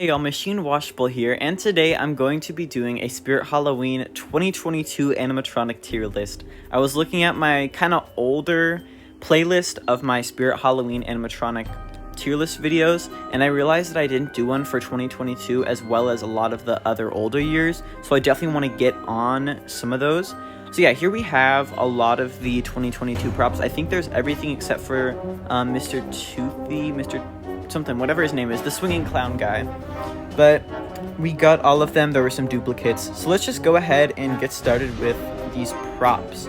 Hey y'all, Machine Washable here, and today I'm going to be doing a Spirit Halloween 2022 animatronic tier list. I was looking at my kind of older playlist of my Spirit Halloween animatronic tier list videos, and I realized that I didn't do one for 2022 as well as a lot of the other older years, so I definitely want to get on some of those. So yeah, here we have a lot of the 2022 props. I think there's everything except for Mr. Toothy, Mr. something, whatever his name is, the swinging clown guy. But we got all of them. There were some duplicates. So let's just go ahead and get started with these props.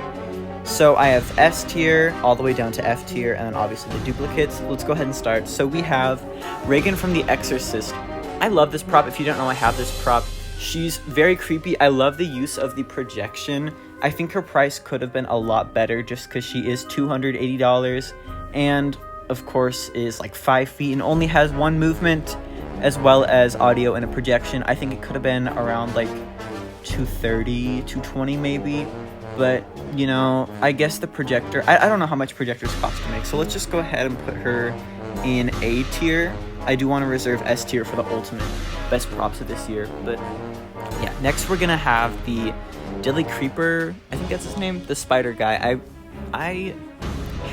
So I have S tier all the way down to F tier, and then obviously the duplicates. Let's go ahead and start. So we have Reagan from The Exorcist. I love this prop. If you don't know, I have this prop. She's very creepy. I love the use of the projection. I think her price could have been a lot better just because she is $280 and of course is like 5 feet and only has one movement as well as audio and a projection. I think it could have been around like 230, 220 maybe, but you know, I guess the projector, I don't know how much projectors cost to make, so let's just go ahead and put her in A tier. I do want to reserve S tier for the ultimate best props of this year, but yeah. Next we're gonna have the Deadly Creeper, I think that's his name, the spider guy. I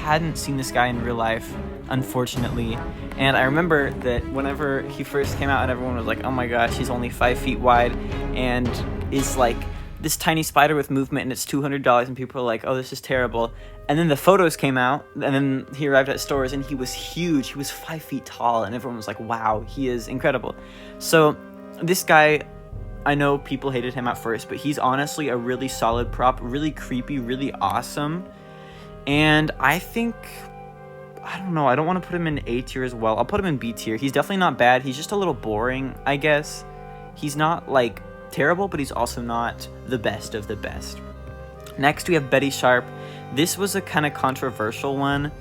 hadn't seen this guy in real life, unfortunately, and I remember that whenever he first came out and everyone was like, oh my gosh, he's only 5 feet wide and is like this tiny spider with movement and it's $200, and people are like, oh, this is terrible. And then the photos came out and then he arrived at stores and he was huge. He was 5 feet tall and everyone was like, wow, he is incredible. So this guy, I know people hated him at first, but he's honestly a really solid prop, really creepy, really awesome. And I think, I don't know, I don't want to put him in A tier as well. I'll put him in B tier. He's definitely not bad. He's just a little boring, I guess. He's not like terrible, but he's also not the best of the best. Next we have Betty Sharp. This was a kind of controversial one.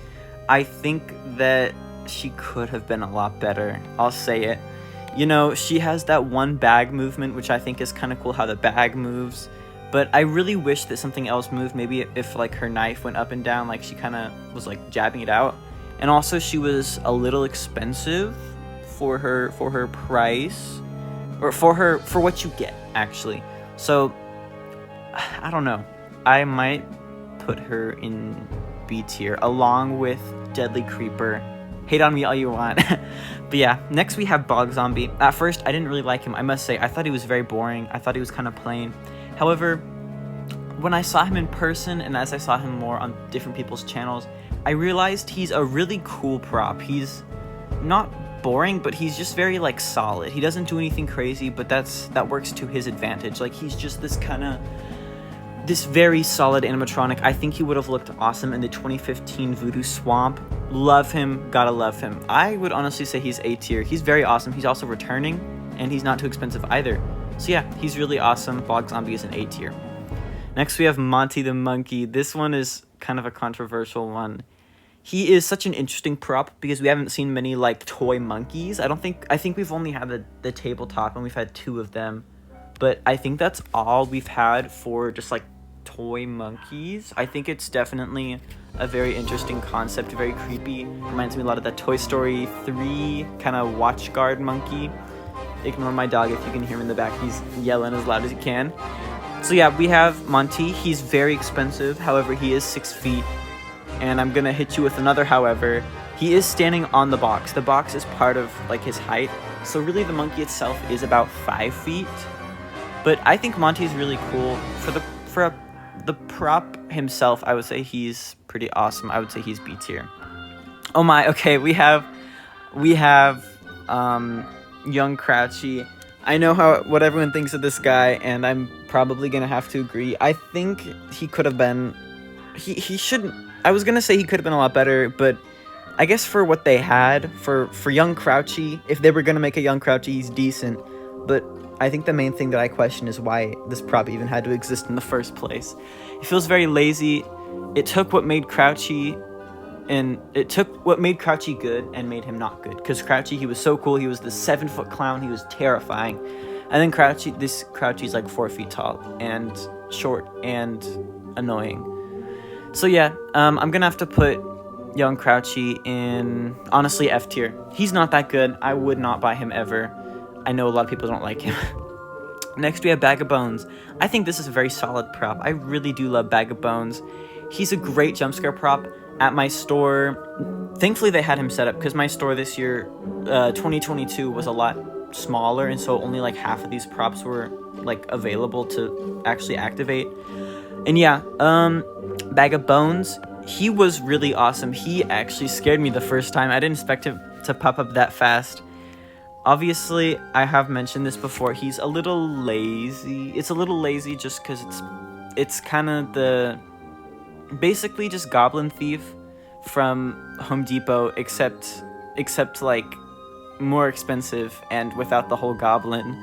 I think that she could have been a lot better. I'll say it. You know, she has that one bag movement, which I think is kind of cool how the bag moves. But I really wish that something else moved. Maybe if like her knife went up and down, like she kind of was like jabbing it out. And also she was a little expensive for her price, or for what you get actually. So I don't know. I might put her in B tier along with Deadly Creeper. Hate on me all you want. But yeah, next we have Bog Zombie. At first, I didn't really like him, I must say. I thought he was very boring. I thought he was kind of plain. However, when I saw him in person and as I saw him more on different people's channels, I realized he's a really cool prop. He's not boring, but he's just very like solid. He doesn't do anything crazy, but that works to his advantage. Like he's just this very solid animatronic. I think he would have looked awesome in the 2015 Voodoo Swamp. Love him, gotta love him. I would honestly say he's A tier. He's very awesome. He's also returning, and he's not too expensive either. So yeah, he's really awesome. Bog Zombie is an A tier. Next we have Monty the Monkey. This one is kind of a controversial one. He is such an interesting prop because we haven't seen many like toy monkeys. I think we've only had the tabletop, and we've had 2 of them. But I think that's all we've had for just like toy monkeys. I think it's definitely a very interesting concept, very creepy. Reminds me a lot of that Toy Story 3 kind of watch guard monkey. Ignore my dog if you can hear him in the back. He's yelling as loud as he can. So yeah, we have Monty. He's very expensive. However, he is 6 feet. And I'm gonna hit you with another however. He is standing on the box. The box is part of like his height. So really the monkey itself is about 5 feet. But I think Monty is really cool. For the prop himself, I would say he's pretty awesome. I would say he's B tier. Oh my, okay, we have young Crouchy. I know what everyone thinks of this guy, and I'm probably gonna have to agree. I think he could have been, he shouldn't, I was gonna say he could have been a lot better, but I guess for what they had, for young Crouchy, if they were gonna make a young Crouchy, he's decent, but I think the main thing that I question is why this prop even had to exist in the first place. It feels very lazy. It took what made Crouchy good and made him not good. Because Crouchy, he was so cool. He was the 7-foot clown. He was terrifying. And then Crouchy's like 4 feet tall and short and annoying. So yeah, I'm gonna have to put young Crouchy in, honestly, F tier. He's not that good. I would not buy him ever. I know a lot of people don't like him. Next, we have Bag of Bones. I think this is a very solid prop. I really do love Bag of Bones. He's a great jump scare prop. At my store, thankfully they had him set up because my store this year, 2022, was a lot smaller, and so only like half of these props were like available to actually activate. And yeah, Bag of Bones, he was really awesome. He actually scared me the first time. I didn't expect him to pop up that fast. Obviously, I have mentioned this before, he's a little lazy. It's a little lazy just because it's kind of the basically just Goblin Thief from Home Depot, except like more expensive and without the whole goblin,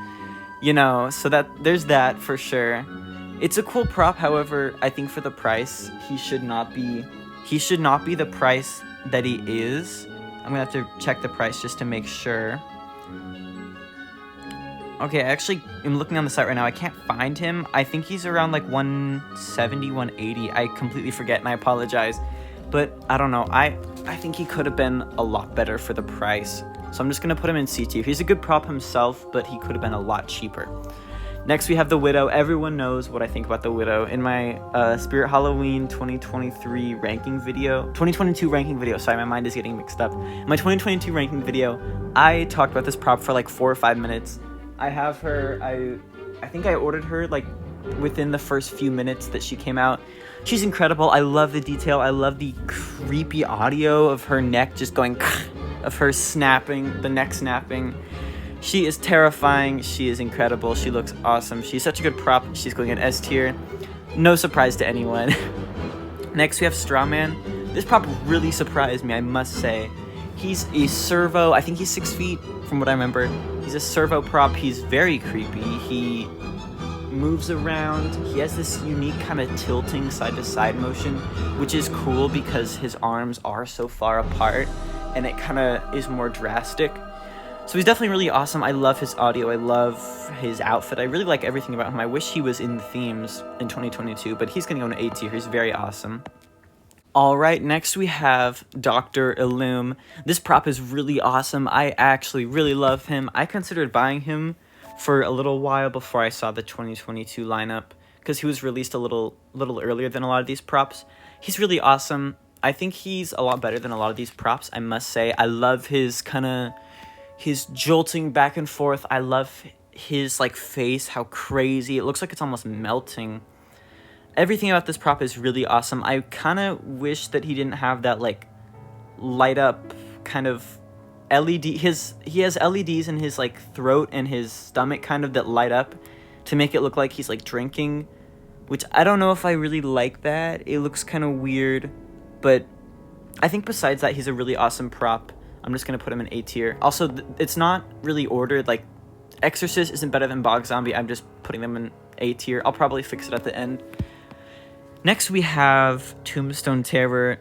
you know. So that there's that for sure. It's a cool prop. However, I think for the price, he should not be the price that he is. I'm gonna have to check the price just to make sure. Okay, actually, I'm looking on the site right now. I can't find him. I think he's around like 170, 180. I completely forget, and I apologize. But I don't know. I think he could have been a lot better for the price. So I'm just going to put him in C tier. He's a good prop himself, but he could have been a lot cheaper. Next, we have the Widow. Everyone knows what I think about the Widow. In my Spirit Halloween 2023 ranking video, 2022 ranking video, sorry, my mind is getting mixed up. In my 2022 ranking video, I talked about this prop for like 4 or 5 minutes. I have her, I think I ordered her like within the first few minutes that she came out. She's incredible. I love the detail. I love the creepy audio of her neck just going, of her snapping, the neck snapping. She is terrifying. She is incredible. She looks awesome. She's such a good prop. She's going in S tier. No surprise to anyone. Next, we have Strawman. This prop really surprised me, I must say. He's a servo. I think he's 6 feet from what I remember. He's a servo prop. He's very creepy. He moves around. He has this unique kind of tilting side to side motion, which is cool because his arms are so far apart and it kind of is more drastic. So he's definitely really awesome. I love his audio. I love his outfit. I really like everything about him. I wish he was in the themes in 2022, but he's going to go into A tier. He's very awesome. All right, next we have Dr. Elum. This prop is really awesome. I actually really love him. I considered buying him for a little while before I saw the 2022 lineup because he was released a little earlier than a lot of these props. He's really awesome. I think he's a lot better than a lot of these props, I must say. I love his jolting back and forth. I love his like face, how crazy. It looks like it's almost melting. Everything about this prop is really awesome. I kind of wish that he didn't have that like light up kind of LED. He has LEDs in his like throat and his stomach kind of that light up to make it look like he's like drinking, which I don't know if I really like that. It looks kind of weird, but I think besides that, he's a really awesome prop. I'm just going to put him in A tier. Also, it's not really ordered. Like, Exorcist isn't better than Bog Zombie. I'm just putting them in A tier. I'll probably fix it at the end. Next, we have Tombstone Terror.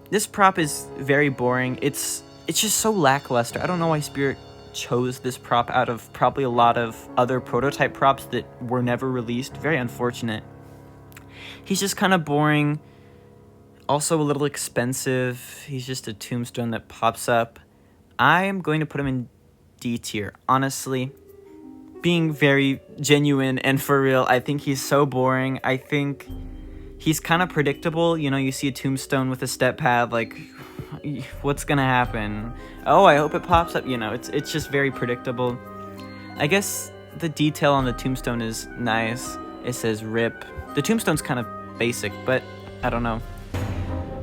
This prop is very boring. It's just so lackluster. I don't know why Spirit chose this prop out of probably a lot of other prototype props that were never released. Very unfortunate. He's just kind of boring. Also a little expensive. He's just a tombstone that pops up. I am going to put him in D tier. Honestly, being very genuine and for real, I think he's so boring. I think he's kind of predictable. You know, you see a tombstone with a step pad, like, what's gonna happen? Oh, I hope it pops up. You know, it's just very predictable. I guess the detail on the tombstone is nice. It says RIP. The tombstone's kind of basic, but I don't know.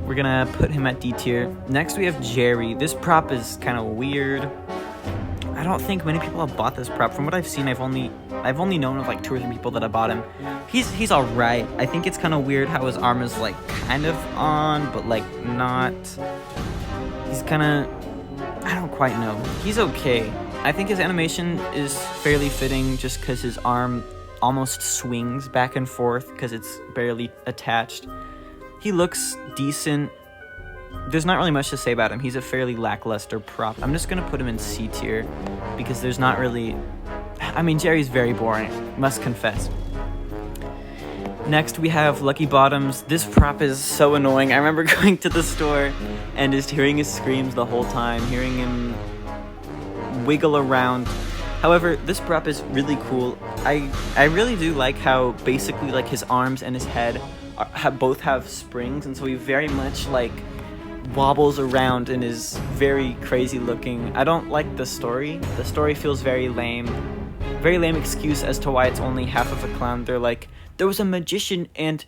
We're gonna put him at D tier. Next we have Jerry. This prop is kind of weird. I don't think many people have bought this prop. From what I've seen, I've only known of like 2 or 3 people that have bought him. He's all right. I think it's kind of weird how his arm is like kind of on, but like not. He's kind of, I don't quite know. He's okay. I think his animation is fairly fitting just because his arm almost swings back and forth because it's barely attached. He looks decent. There's not really much to say about him. He's a fairly lackluster prop. I'm just going to put him in C tier because there's not really... I mean, Jerry's very boring, must confess. Next, we have Lucky Bottoms. This prop is so annoying. I remember going to the store and just hearing his screams the whole time, hearing him wiggle around. However, this prop is really cool. I really do like how basically like his arms and his head both have springs, and so he very much like wobbles around and is very crazy looking. I don't like the story. The story feels very lame. Very lame excuse as to why it's only half of a clown. They're like, there was a magician and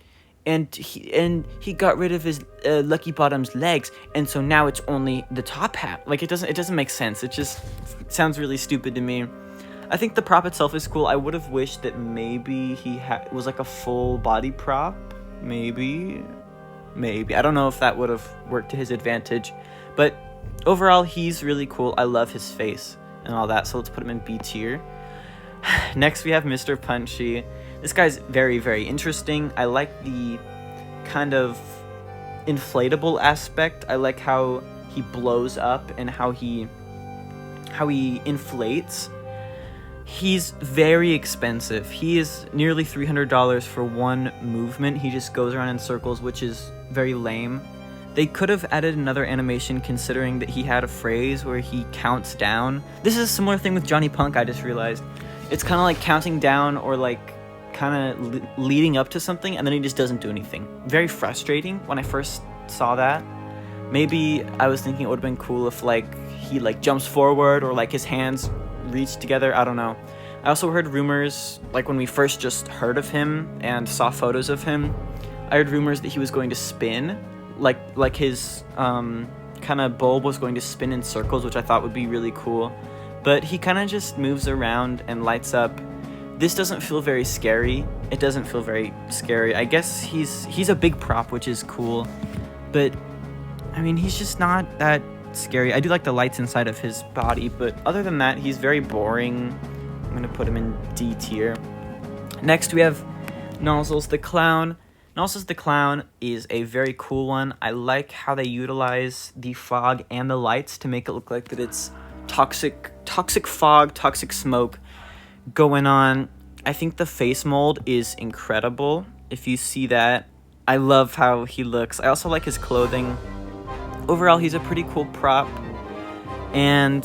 he got rid of his Lucky Bottom's legs, and so now it's only the top half. Like it doesn't make sense. It just sounds really stupid to me. I think the prop itself is cool. I would have wished that maybe he was like a full body prop. Maybe I don't know if that would have worked to his advantage, but overall he's really cool. I love his face and all that, so let's put him in B tier. Next we have Mr. Punchy. This guy's very, very interesting. I like the kind of inflatable aspect. I like how he blows up and how he inflates. He's very expensive. He is nearly $300 for one movement. He just goes around in circles, which is very lame. They could have added another animation considering that he had a phrase where he counts down. This is a similar thing with Johnny Punk, I just realized. It's kind of like counting down or like kind of leading up to something, and then he just doesn't do anything. Very frustrating when I first saw that. Maybe I was thinking it would have been cool if like he like jumps forward or like his hands reach together. I don't know. I also heard rumors, like when we first just heard of him and saw photos of him, I heard rumors that he was going to spin, like his kind of bulb was going to spin in circles, which I thought would be really cool. But he kind of just moves around and lights up. This doesn't feel very scary. It doesn't feel very scary. I guess he's a big prop, which is cool, but I mean, he's just not that scary. I do like the lights inside of his body, but other than that, he's very boring. I'm gonna put him in D tier. Next, we have Nozzles the Clown. Nozzles the Clown is a very cool one. I like how they utilize the fog and the lights to make it look like that it's toxic fog, toxic smoke going on. I think the face mold is incredible. If you see that, I love how he looks. I also like his clothing. Overall, he's a pretty cool prop, and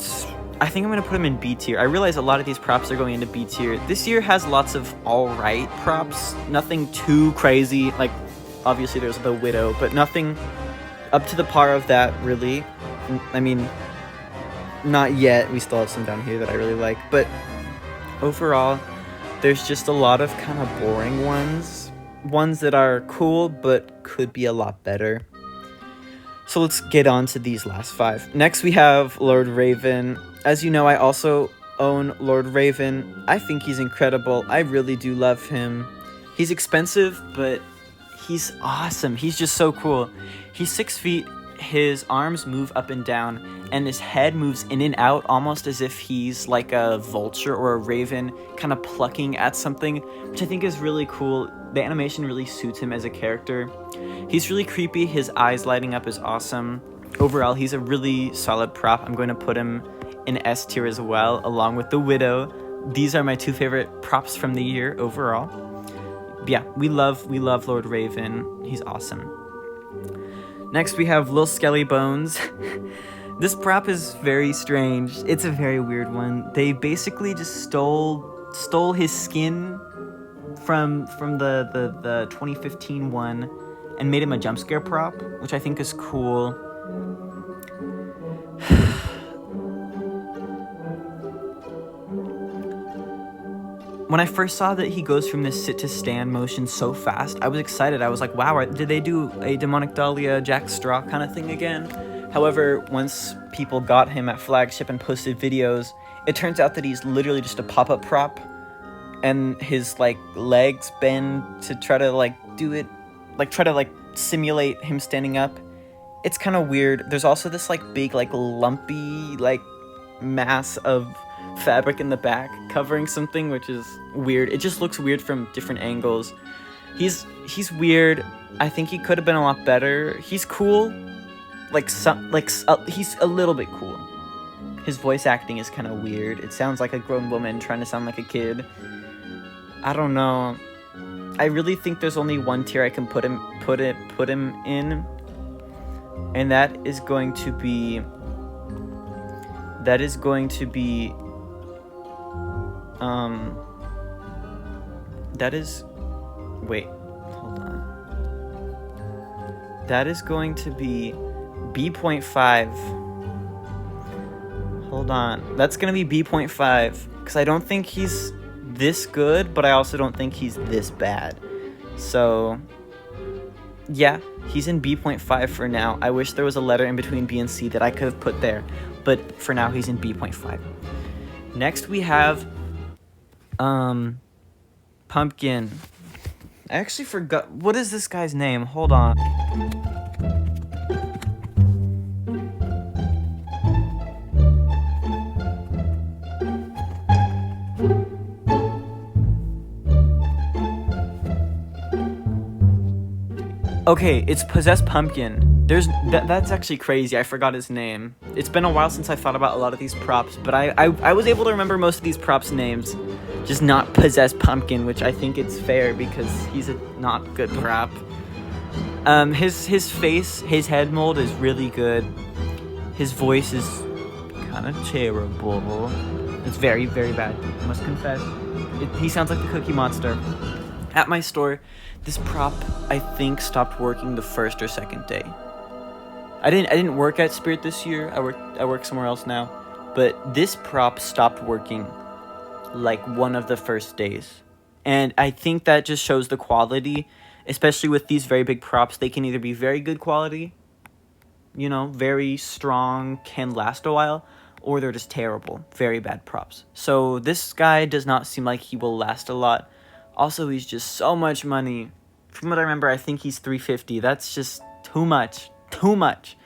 I think I'm going to put him in B tier. I realize a lot of these props are going into B tier. This year has lots of alright props, nothing too crazy, like obviously there's the Widow, but nothing up to the par of that, really. I mean, not yet. We still have some down here that I really like, but overall, there's just a lot of kind of boring ones that are cool, but could be a lot better. So let's get on to these last 5. Next, we have Lord Raven. As you know, I also own Lord Raven. I think he's incredible. I really do love him. He's expensive, but he's awesome. He's just so cool. He's 6 feet. His arms move up and down, and his head moves in and out almost as if he's like a vulture or a raven kind of plucking at something, which I think is really cool. The animation really suits him as a character. He's really creepy. His eyes lighting up is awesome. Overall, he's a really solid prop. I'm going to put him in S tier as well, along with the Widow. These are my 2 favorite props from the year overall. Yeah, we love Lord Raven. He's awesome. Next, we have Lil Skelly Bones. This prop is very strange. It's a very weird one. They basically just stole his skin from the 2015 one and made him a jump scare prop, which I think is cool. When I first saw that he goes from this sit to stand motion so fast, I was excited. I was like, wow, did they do a Demonic Dahlia Jack Straw kind of thing again? However, once people got him at Flagship and posted videos, it turns out that he's literally just a pop-up prop, and his like legs bend to try to like do it, like try to like simulate him standing up. It's kind of weird. There's also this like big like lumpy like mass of fabric in the back covering something, which is weird. It just looks weird from different angles. He's weird. I think he could have been a lot better. He's cool. He's a little bit cool. His voice acting is kind of weird. It sounds like a grown woman trying to sound like a kid. I don't know. I really think there's only one tier I can put him in, and that is going to be That is, wait, hold on. That is going to be B.5. Hold on. That's going to be B.5 because I don't think he's this good, but I also don't think he's this bad. So, yeah, he's in B.5 for now. I wish there was a letter in between B and C that I could have put there, but for now he's in B.5. Next we have Pumpkin. I actually forgot, what is this guy's name? Hold on. Okay, it's Possessed Pumpkin. That's actually crazy. I forgot his name. It's been a while since I thought about a lot of these props, but I was able to remember most of these props' names, just not Possessed Pumpkin, which I think it's fair because he's a not good prop. His face, his head mold is really good. His voice is kind of terrible. It's very, very bad, I must confess. He sounds like the Cookie Monster. At my store, this prop, I think, stopped working the first or second day. I didn't work at Spirit this year. I work somewhere else now. But this prop stopped working like one of the first days. And I think that just shows the quality, especially with these very big props. They can either be very good quality, you know, very strong, can last a while, or they're just terrible, very bad props. So this guy does not seem like he will last a lot. Also, he's just so much money. From what I remember, I think he's $350. That's just too much. Too much.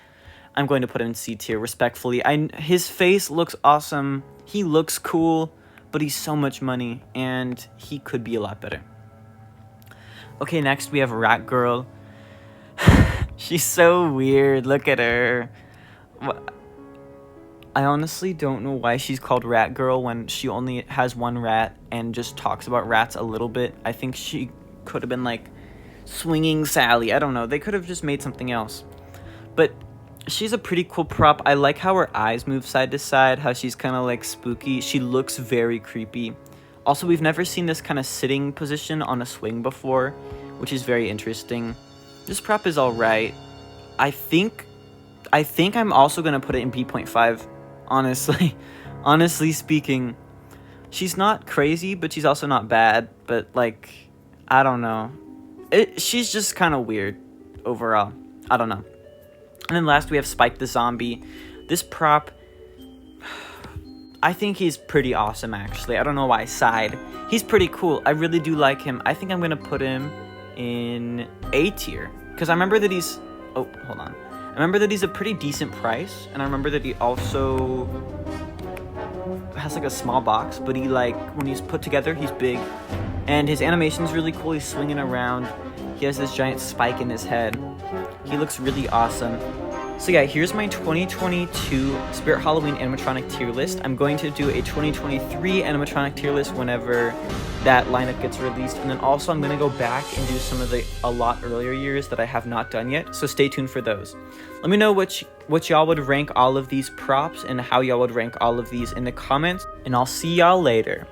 I'm going to put him in C tier, respectfully. His face looks awesome. He looks cool, but he's so much money, and he could be a lot better. Okay, next we have Rat Girl. She's so weird. Look at her. I honestly don't know why she's called Rat Girl when she only has one rat and just talks about rats a little bit. I think she could have been like Swinging Sally. I don't know. They could have just made something else. But she's a pretty cool prop. I like how her eyes move side to side, how she's kind of like spooky. She looks very creepy. Also, we've never seen this kind of sitting position on a swing before, which is very interesting. This prop is all right. I think I'm also going to put it in B.5. Honestly speaking, she's not crazy, but she's also not bad. But like, I don't know. She's just kind of weird overall. I don't know. And then last we have Spike the Zombie. This prop, I think he's pretty awesome actually. I don't know why I sighed. He's pretty cool. I really do like him. I think I'm gonna put him in A tier because I remember that he's. Oh, hold on. I remember that he's a pretty decent price, and I remember that he also has like a small box, but he like when he's put together, he's big, and his animation's really cool. He's swinging around. He has this giant spike in his head. He looks really awesome. So yeah, here's my 2022 Spirit Halloween animatronic tier list. I'm going to do a 2023 animatronic tier list whenever that lineup gets released, and then also I'm going to go back and do some of the a lot earlier years that I have not done yet, so stay tuned for those. Let me know what y'all would rank all of these props and how y'all would rank all of these in the comments, and I'll see y'all later.